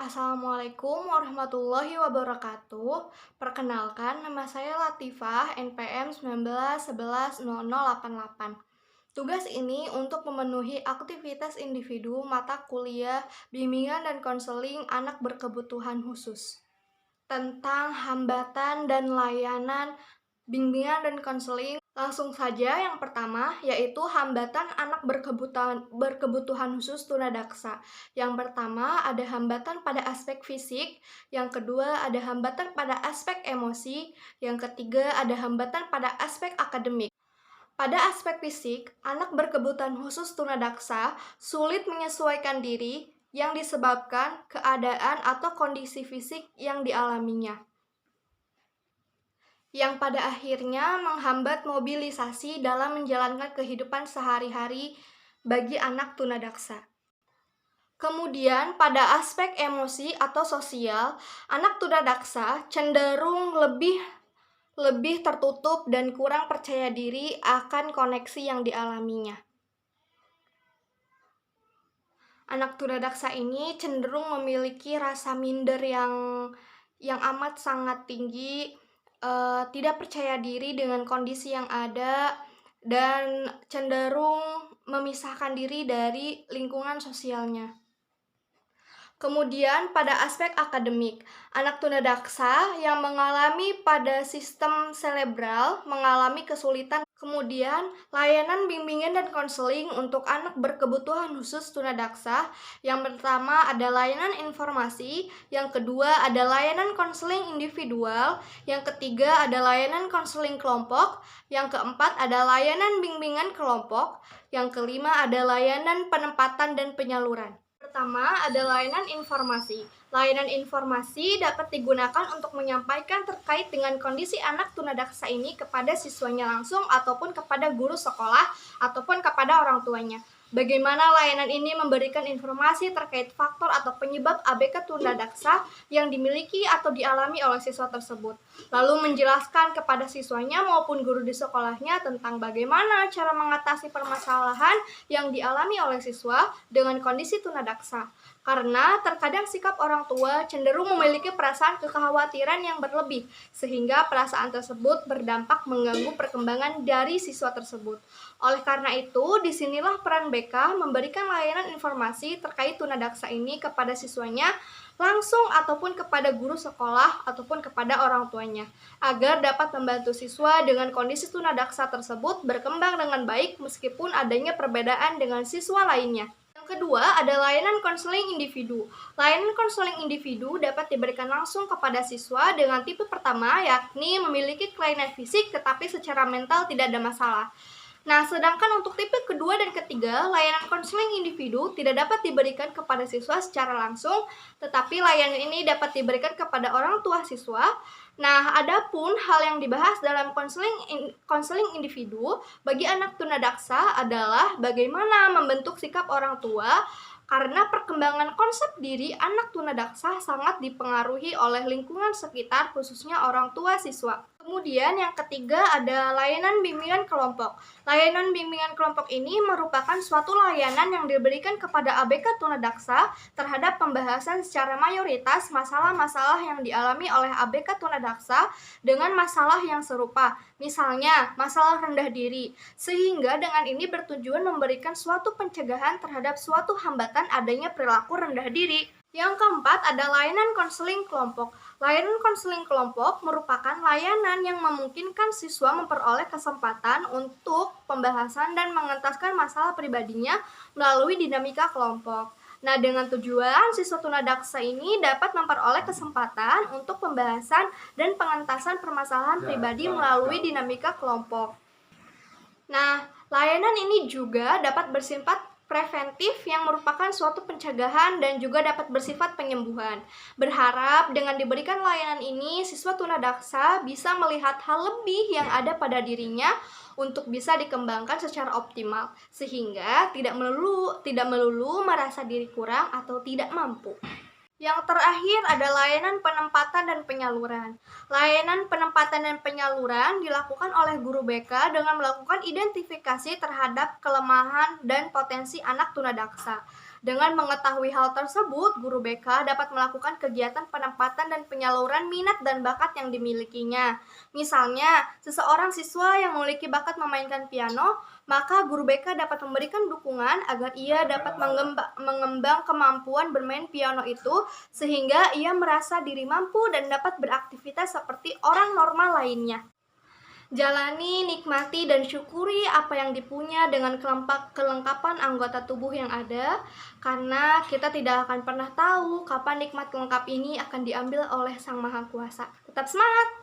Assalamualaikum warahmatullahi wabarakatuh. Perkenalkan, nama saya Latifah, NPM 19110088. Tugas ini untuk memenuhi aktivitas individu mata kuliah, bimbingan dan konseling anak berkebutuhan khusus. Tentang hambatan dan layanan bimbingan dan konseling, langsung saja yang pertama yaitu hambatan anak berkebutuhan khusus tunadaksa. Yang pertama ada hambatan pada aspek fisik, yang kedua ada hambatan pada aspek emosi, yang ketiga ada hambatan pada aspek akademik. Pada aspek fisik, anak berkebutuhan khusus tunadaksa sulit menyesuaikan diri yang disebabkan keadaan atau kondisi fisik yang dialaminya, yang pada akhirnya menghambat mobilisasi dalam menjalankan kehidupan sehari-hari bagi anak tunadaksa. Kemudian pada aspek emosi atau sosial, anak tunadaksa cenderung lebih tertutup dan kurang percaya diri akan koneksi yang dialaminya. Anak tunadaksa ini cenderung memiliki rasa minder yang amat sangat tinggi, tidak percaya diri dengan kondisi yang ada, dan cenderung memisahkan diri dari lingkungan sosialnya. Kemudian pada aspek akademik, anak tunadaksa yang mengalami pada sistem cerebral mengalami kesulitan. Kemudian, layanan bimbingan dan konseling untuk anak berkebutuhan khusus tunadaksa. Yang pertama ada layanan informasi, yang kedua ada layanan konseling individual, yang ketiga ada layanan konseling kelompok, yang keempat ada layanan bimbingan kelompok, yang kelima ada layanan penempatan dan penyaluran. Pertama, ada layanan informasi. Layanan informasi dapat digunakan untuk menyampaikan terkait dengan kondisi anak tunadaksa ini kepada siswanya langsung ataupun kepada guru sekolah ataupun kepada orang tuanya. Bagaimana layanan ini memberikan informasi terkait faktor atau penyebab ABK tunadaksa yang dimiliki atau dialami oleh siswa tersebut. Lalu menjelaskan kepada siswanya maupun guru di sekolahnya tentang bagaimana cara mengatasi permasalahan yang dialami oleh siswa dengan kondisi tunadaksa. Karena terkadang sikap orang tua cenderung memiliki perasaan kekhawatiran yang berlebih, sehingga perasaan tersebut berdampak mengganggu perkembangan dari siswa tersebut. Oleh karena itu, disinilah peran BK memberikan layanan informasi terkait tunadaksa ini kepada siswanya langsung ataupun kepada guru sekolah ataupun kepada orang tuanya, agar dapat membantu siswa dengan kondisi tunadaksa tersebut berkembang dengan baik meskipun adanya perbedaan dengan siswa lainnya. Kedua, ada layanan konseling individu. Layanan konseling individu dapat diberikan langsung kepada siswa dengan tipe pertama, yakni memiliki kelainan fisik tetapi secara mental tidak ada masalah. Nah, sedangkan untuk tipe kedua dan ketiga, layanan konseling individu tidak dapat diberikan kepada siswa secara langsung, tetapi layanan ini dapat diberikan kepada orang tua siswa. Nah, adapun hal yang dibahas dalam konseling individu bagi anak tunadaksa adalah bagaimana membentuk sikap orang tua, karena perkembangan konsep diri anak tunadaksa sangat dipengaruhi oleh lingkungan sekitar, khususnya orang tua siswa. Kemudian yang ketiga ada layanan bimbingan kelompok. Layanan bimbingan kelompok ini merupakan suatu layanan yang diberikan kepada ABK tunadaksa terhadap pembahasan secara mayoritas masalah-masalah yang dialami oleh ABK tunadaksa dengan masalah yang serupa, misalnya masalah rendah diri, sehingga dengan ini bertujuan memberikan suatu pencegahan terhadap suatu hambatan adanya perilaku rendah diri. Yang keempat ada layanan konseling kelompok. Layanan konseling kelompok merupakan layanan yang memungkinkan siswa memperoleh kesempatan untuk pembahasan dan mengentaskan masalah pribadinya melalui dinamika kelompok. Nah, dengan tujuan siswa tunadaksa ini dapat memperoleh kesempatan untuk pembahasan dan pengentasan permasalahan pribadi melalui dinamika kelompok. Nah, layanan ini juga dapat bersifat preventif yang merupakan suatu pencegahan dan juga dapat bersifat penyembuhan. Berharap dengan diberikan layanan ini, siswa tunadaksa bisa melihat hal lebih yang ada pada dirinya untuk bisa dikembangkan secara optimal, sehingga tidak melulu merasa diri kurang atau tidak mampu. Yang terakhir ada layanan penempatan dan penyaluran. Layanan penempatan dan penyaluran dilakukan oleh guru BK dengan melakukan identifikasi terhadap kelemahan dan potensi anak tunadaksa. Dengan mengetahui hal tersebut, guru BK dapat melakukan kegiatan penempatan dan penyaluran minat dan bakat yang dimilikinya. Misalnya, seseorang siswa yang memiliki bakat memainkan piano, maka guru BK dapat memberikan dukungan agar ia dapat mengembang kemampuan bermain piano itu sehingga ia merasa diri mampu dan dapat beraktivitas seperti orang normal lainnya. Jalani, nikmati, dan syukuri apa yang dipunya dengan kelengkapan anggota tubuh yang ada, karena kita tidak akan pernah tahu kapan nikmat lengkap ini akan diambil oleh Sang Maha Kuasa. Tetap semangat!